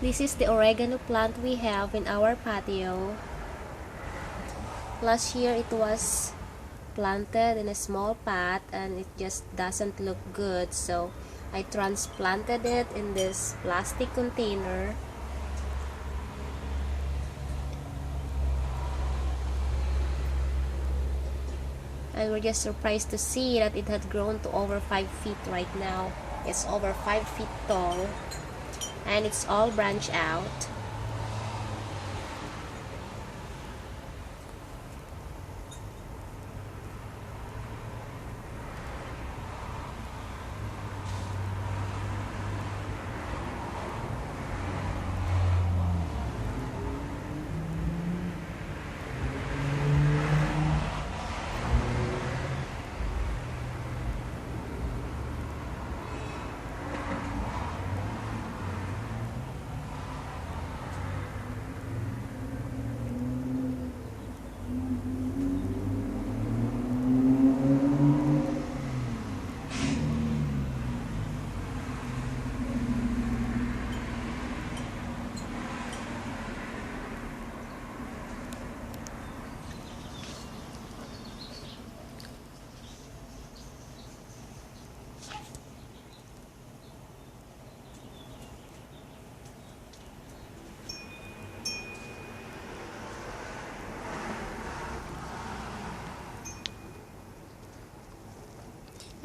This is the oregano plant we have in our patio. Last year it was planted in a small pot and it just doesn't look good, so I transplanted it in this plastic container. And we're just surprised to see that it had grown to over 5 feet right now. It's over 5 feet tall and it's all branched out.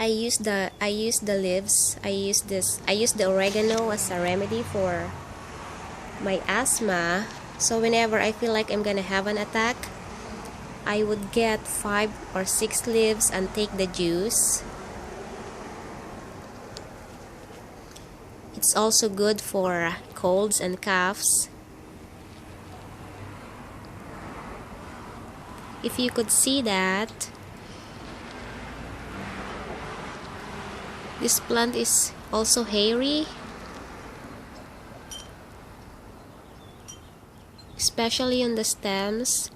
I use the leaves. I use the oregano as a remedy for my asthma. So whenever I feel like I'm gonna have an attack, I would get 5 or 6 leaves and take the juice. It's also good for colds and coughs. If you could see that, this plant is also hairy, especially on the stems.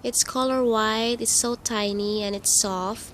It's color white, it's so tiny and it's soft.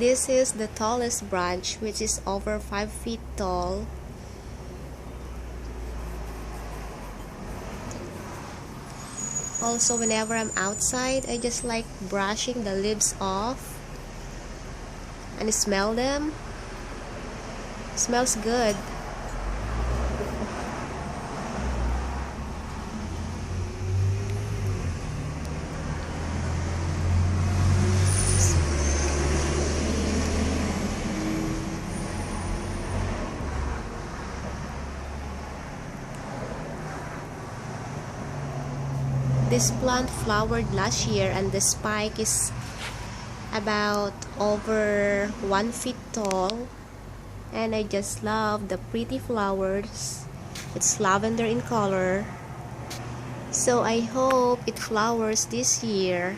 This is the tallest branch, which is over 5 feet tall. Also, whenever I'm outside, I just like brushing the leaves off and smell them. Smells good. This plant flowered last year and the spike is about over 1 feet tall, and I just love the pretty flowers. It's lavender in color, so I hope it flowers this year.